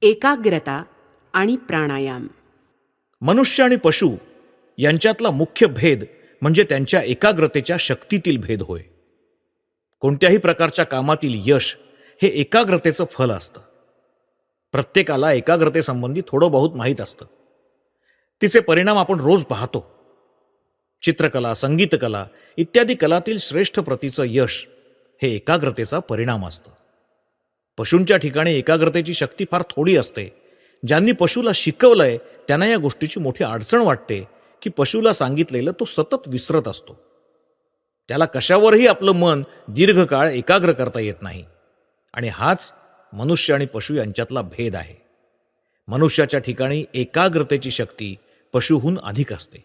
एकाग्रता आणि प्राणायाम. मनुष्य आणि पशु यांच्यातला मुख्य भेद म्हणजे त्यांच्या एकाग्रतेच्या शक्तीतील भेद होय. कोणत्याही प्रकारच्या कामातील यश हे एकाग्रतेचं फल असतं. प्रत्येकाला एकाग्रतेसंबंधी थोडं बहुत माहीत असतं. तिचे परिणाम आपण रोज पाहतो. चित्रकला, संगीतकला इत्यादी कलातील श्रेष्ठ प्रतीचं यश हे एकाग्रतेचा परिणाम असतं. पशूंच्या ठिकाणी एकाग्रतेची शक्ती फार थोडी असते. ज्यांनी पशुला शिकवलंय त्यांना या गोष्टीची मोठी अडचण वाटते की पशुला सांगितलेलं तो सतत विसरत असतो. त्याला कशावरही आपलं मन दीर्घकाळ एकाग्र करता येत नाही. आणि हाच मनुष्य आणि पशु यांच्यातला भेद आहे. मनुष्याच्या ठिकाणी एकाग्रतेची शक्ती पशुहून अधिक असते.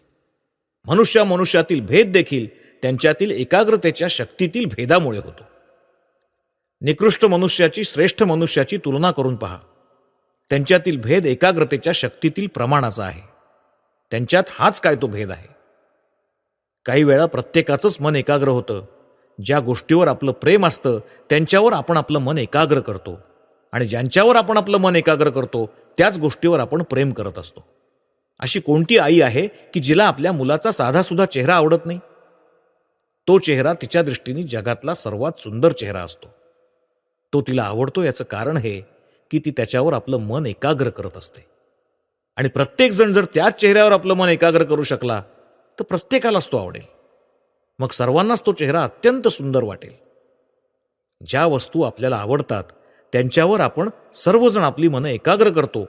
मनुष्यातील भेद देखील त्यांच्यातील एकाग्रतेच्या शक्तीतील भेदामुळे होतो. निकृष्ट मनुष्याची श्रेष्ठ मनुष्याची तुलना करून पहा. त्यांच्यातील भेद एकाग्रतेच्या शक्तीतील प्रमाणाचा आहे. त्यांच्यात हाच काय तो भेद आहे. काही वेळा प्रत्येकाचंच मन एकाग्र होतं. ज्या गोष्टीवर आपलं प्रेम असतं त्यांच्यावर आपण आपलं मन एकाग्र करतो आणि ज्यांच्यावर आपण आपलं मन एकाग्र करतो त्याच गोष्टीवर आपण प्रेम करत असतो. अशी कोणती आई आहे की जिला आपल्या मुलाचा साधासुद्धा चेहरा आवडत नाही? तो चेहरा तिच्या दृष्टीने जगातला सर्वात सुंदर चेहरा असतो. तो तिला आवडतो याचं कारण हे की ती त्याच्यावर आपलं मन एकाग्र करत असते. आणि प्रत्येकजण जर त्याच चेहऱ्यावर आपलं मन एकाग्र करू शकला तर प्रत्येकालाच तो आवडेल. मग सर्वांनाच तो चेहरा अत्यंत सुंदर वाटेल. ज्या वस्तू आपल्याला आवडतात त्यांच्यावर आपण सर्वजण आपली मनं एकाग्र करतो.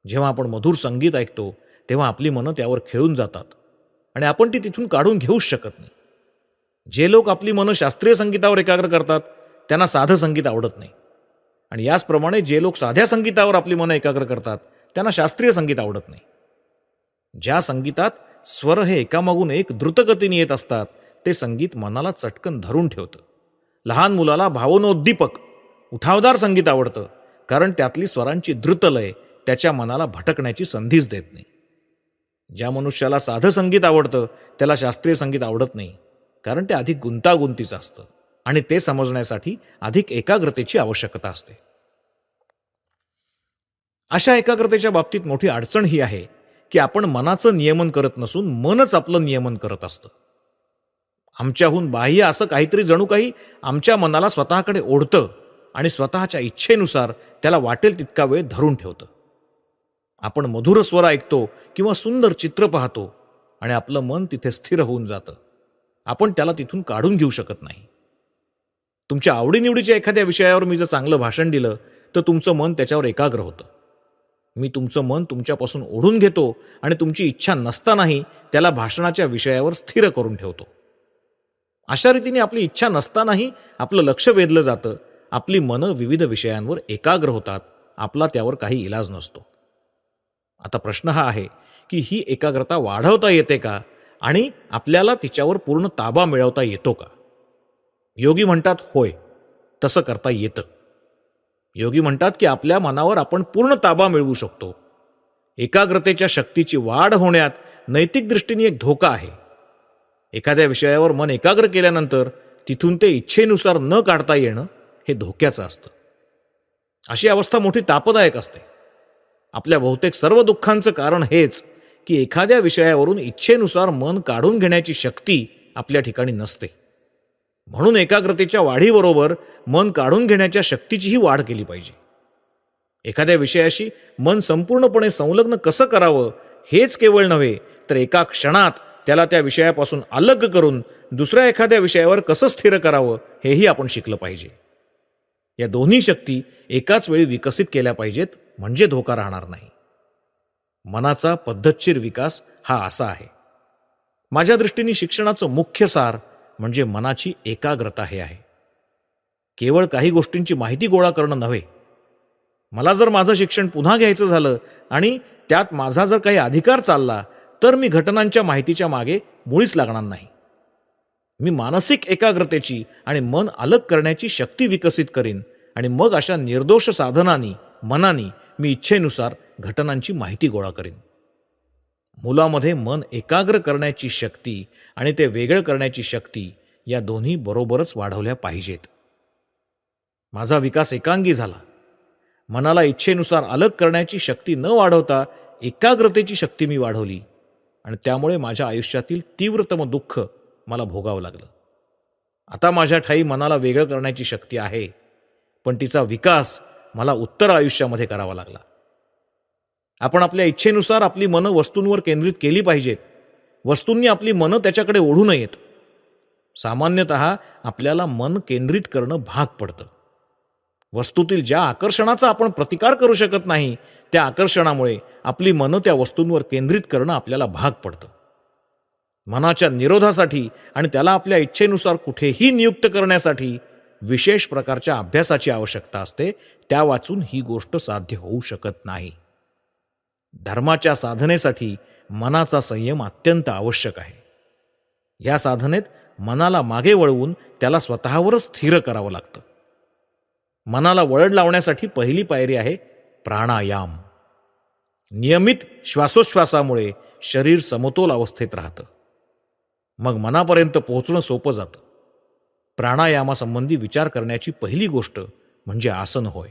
जेव्हा आपण मधुर संगीत ऐकतो तेव्हा आपली मनं त्यावर खेळून जातात आणि आपण ती तिथून काढून घेऊच शकत नाही. जे लोक आपली मनं शास्त्रीय संगीतावर एकाग्र करतात त्यांना साधं संगीत आवडत नाही. आणि याचप्रमाणे जे लोक साध्या संगीतावर आपली मनं एकाग्र करतात त्यांना शास्त्रीय संगीत आवडत नाही. ज्या संगीतात स्वर हे एकामागून एक द्रुतगतीने येत असतात ते संगीत मनाला चटकन धरून ठेवतं. लहान मुलाला भावनोद्दीपक उठावदार संगीत आवडतं कारण त्यातली स्वरांची द्रुतलय त्याच्या मनाला भटकण्याची संधीच देत नाही. ज्या मनुष्याला साधं संगीत आवडतं त्याला शास्त्रीय संगीत आवडत नाही कारण ते अधिक गुंतागुंतीचं असतं आणि ते समजण्यासाठी अधिक एकाग्रतेची आवश्यकता असते. अशा एकाग्रतेच्या बाबतीत मोठी अडचण ही आहे की आपण मनाचं नियमन करत नसून मनच आपलं नियमन करत असतं. आमच्याहून बाह्य असं काहीतरी जणू काही आमच्या मनाला स्वतःकडे ओढतं आणि स्वतःच्या इच्छेनुसार त्याला वाटेल तितका वेळ धरून ठेवतं. आपण मधुर स्वर ऐकतो किंवा सुंदर चित्र पाहतो आणि आपलं मन तिथे स्थिर होऊन जातं. आपण त्याला तिथून काढून घेऊ शकत नाही. तुमच्या आवडीनिवडीच्या एखाद्या विषयावर मी जर चांगलं भाषण दिलं तर तुमचं मन त्याच्यावर एकाग्र होतं. मी तुमचं मन तुमच्यापासून ओढून घेतो आणि तुमची इच्छा नसतानाही त्याला भाषणाच्या विषयावर स्थिर करून ठेवतो. अशा रीतीने आपली इच्छा नसतानाही आपलं लक्ष वेधलं जातं. आपली मनं विविध विषयांवर एकाग्र होतात. आपला त्यावर काही इलाज नसतो. आता प्रश्न हा आहे की ही एकाग्रता वाढवता येते का आणि आपल्याला तिच्यावर पूर्ण ताबा मिळवता येतो का? योगी म्हणतात होय, तसं करता येतं. योगी म्हणतात की आपल्या मनावर आपण पूर्ण ताबा मिळवू शकतो. एकाग्रतेच्या शक्तीची वाढ होण्यात नैतिक दृष्टीने एक धोका आहे. एखाद्या विषयावर मन एकाग्र केल्यानंतर तिथून ते इच्छेनुसार न काढता येणं हे धोक्याचं असतं. अशी अवस्था मोठी तापदायक असते. आपल्या बहुतेक सर्व दुःखांचं कारण हेच की एखाद्या विषयावरून इच्छेनुसार मन काढून घेण्याची शक्ती आपल्या ठिकाणी नसते. म्हणून एकाग्रतेच्या वाढीबरोबर मन काढून घेण्याच्या शक्तीचीही वाढ केली पाहिजे. एखाद्या विषयाशी मन संपूर्णपणे संलग्न कसं करावं हेच केवळ नव्हे तर एका क्षणात त्याला त्या विषयापासून अलग करून दुसऱ्या एखाद्या विषयावर कसं स्थिर करावं हेही आपण शिकलं पाहिजे. या दोन्ही शक्ती एकाच वेळी विकसित केल्या पाहिजेत म्हणजे धोका राहणार नाही. मनाचा पद्धतशीर विकास हा असा आहे. माझ्या दृष्टीने शिक्षणाचं मुख्य सार म्हणजे मनाची एकाग्रता हे आहे. केवळ काही गोष्टींची माहिती गोळा करणं नव्हे. मला जर माझं शिक्षण पुन्हा घ्यायचं झालं आणि त्यात माझा जर काही अधिकार चालला तर मी घटनांच्या माहितीच्या मागे मुळीच लागणार नाही. मी मानसिक एकाग्रतेची आणि मन अलग करण्याची शक्ती विकसित करीन आणि मग अशा निर्दोष साधनांनी मनानी मी इच्छेनुसार घटनांची माहिती गोळा करीन. मुलामध्ये मन एकाग्र करण्याची शक्ती आणि ते वेगळं करण्याची शक्ती या दोन्ही बरोबरच वाढवल्या पाहिजेत. माझा विकास एकांगी झाला. मनाला इच्छेनुसार अलग करण्याची शक्ती न वाढवता एकाग्रतेची शक्ती मी वाढवली आणि त्यामुळे माझ्या आयुष्यातील तीव्रतम दुःख मला भोगावं लागलं. आता माझ्या ठाई मनाला वेगळं करण्याची शक्ती आहे, पण तिचा विकास मला उत्तर आयुष्यामध्ये करावा लागला. आपण आपल्या इच्छेनुसार आपली मनं वस्तूंवर केंद्रित केली पाहिजेत. वस्तूंनी आपली मनं त्याच्याकडे ओढू नयेत. सामान्यतः आपल्याला मन केंद्रित करणं भाग पडतं. वस्तूतील ज्या आकर्षणाचा आपण प्रतिकार करू शकत नाही, त्या आकर्षणामुळे आपली मनं त्या वस्तूंवर केंद्रित करणं आपल्याला भाग पडतं. मनाच्या निरोधासाठी आणि त्याला आपल्या इच्छेनुसार कुठेही नियुक्त करण्यासाठी विशेष प्रकारच्या अभ्यासाची आवश्यकता असते. त्या वाचून ही गोष्ट साध्य होऊ शकत नाही. धर्माच्या साधनेसाठी मनाचा संयम अत्यंत आवश्यक आहे. या साधनेत मनाला मागे वळवून त्याला स्वतःवरच स्थिर करावं लागतं. मनाला वळण लावण्यासाठी पहिली पायरी आहे प्राणायाम. नियमित श्वासोच्छ्वासामुळे शरीर समतोल अवस्थेत राहतं. मग मनापर्यंत पोहोचणं सोपं जातं. प्राणायामासंबंधी विचार करण्याची पहिली गोष्ट म्हणजे आसन होय.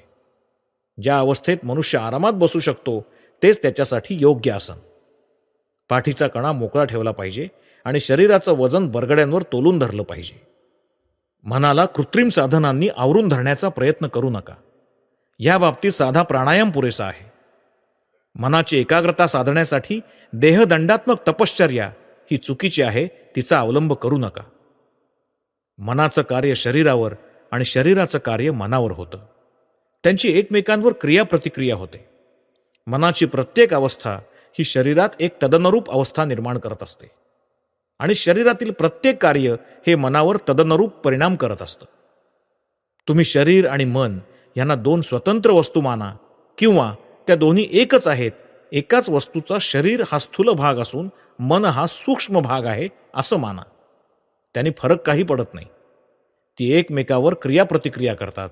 ज्या अवस्थेत मनुष्य आरामात बसू शकतो तेच त्याच्यासाठी योग्य आसन. पाठीचा कणा मोकळा ठेवला पाहिजे आणि शरीराचं वजन बरगड्यांवर तोलून धरलं पाहिजे. मनाला कृत्रिम साधनांनी आवरून धरण्याचा प्रयत्न करू नका. या बाबतीत साधा प्राणायाम पुरेसा आहे. मनाची एकाग्रता साधण्यासाठी देहदंडात्मक तपश्चर्या ही चुकीची आहे, तिचा अवलंब करू नका. मनाचं कार्य शरीरावर आणि शरीराचं कार्य मनावर होतं. त्यांची एकमेकांवर क्रियाप्रतिक्रिया होते. मनाची प्रत्येक अवस्था ही शरीरात एक तदनुरूप अवस्था निर्माण करत असते आणि शरीरातील प्रत्येक कार्य हे मनावर तदनुरूप परिणाम करत असतं. तुम्ही शरीर आणि मन यांना दोन स्वतंत्र वस्तू माना किंवा त्या दोन्ही एकच आहेत. एकाच वस्तूचा शरीर हा स्थूल भाग असून मन हा सूक्ष्म भाग आहे असं माना. त्याने फरक काही पडत नाही. ती एकमेकावर क्रियाप्रतिक्रिया करतात.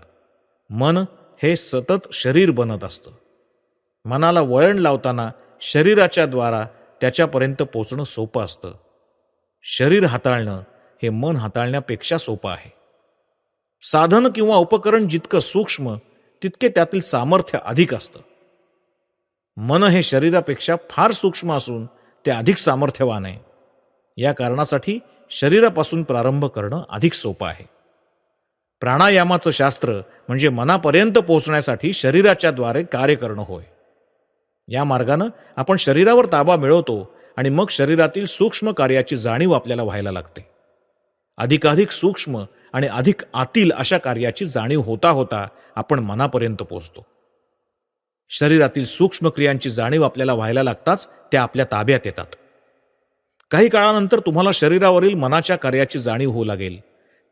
मन हे सतत शरीर बनत असतं. मनाला वळण लावताना शरीराच्या द्वारा त्याच्यापर्यंत पोचणं सोपं असतं. शरीर हाताळणं हे मन हाताळण्यापेक्षा सोपं आहे. साधन किंवा उपकरण जितकं सूक्ष्म तितके त्यातील सामर्थ्य अधिक असतं. मन हे शरीरापेक्षा फार सूक्ष्म असून ते अधिक सामर्थ्यवान आहे. या कारणासाठी शरीरापासून प्रारंभ करणं अधिक सोपं आहे. प्राणायामाचं शास्त्र म्हणजे मनापर्यंत पोहोचण्यासाठी शरीराच्या द्वारे कार्य करणं होय. या मार्गानं आपण शरीरावर ताबा मिळवतो आणि मग शरीरातील सूक्ष्म कार्याची जाणीव आपल्याला व्हायला लागते. अधिकाधिक सूक्ष्म आणि अधिक आतील अशा कार्याची जाणीव होता होता आपण मनापर्यंत पोहोचतो. शरीरातील सूक्ष्म क्रियांची जाणीव आपल्याला व्हायला लागताच त्या आपल्या ताब्यात येतात. काही काळानंतर तुम्हाला शरीरावरील मनाच्या कार्याची जाणीव होऊ लागेल.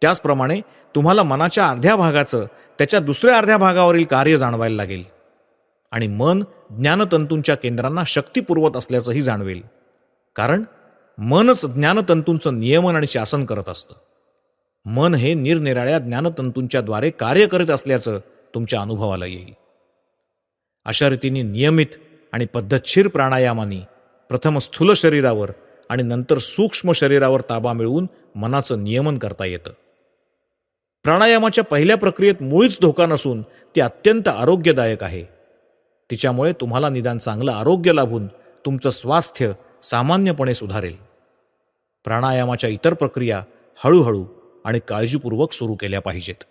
त्याचप्रमाणे तुम्हाला मनाच्या अर्ध्या भागाचं त्याच्या दुसऱ्या अर्ध्या भागावरील कार्य जाणवायला लागेल आणि मन ज्ञानतंतूंच्या केंद्रांना शक्ती पुरवत असल्याचंही जाणवेल. कारण मनच ज्ञानतंतूंचं नियमन आणि शासन करत असतं. मन हे निरनिराळ्या ज्ञानतंतूंच्या द्वारे कार्य करीत असल्याचं तुमच्या अनुभवाला येईल. अशा रीतीने नियमित आणि पद्धतशीर प्राणायामाने प्रथम स्थूल शरीरावर आणि नंतर सूक्ष्म शरीरावर ताबा मिळवून मनाचं नियमन करता येतं. प्राणायामाच्या पहिल्या प्रक्रियेत मुळीच धोका नसून ती अत्यंत आरोग्यदायक आहे. तिच्यामुळे तुम्हाला निदान चांगलं आरोग्य लाभून तुमचं स्वास्थ्य सामान्यपणे सुधारेल. प्राणायामाच्या इतर प्रक्रिया हळूहळू आणि काळजीपूर्वक सुरू केल्या पाहिजेत.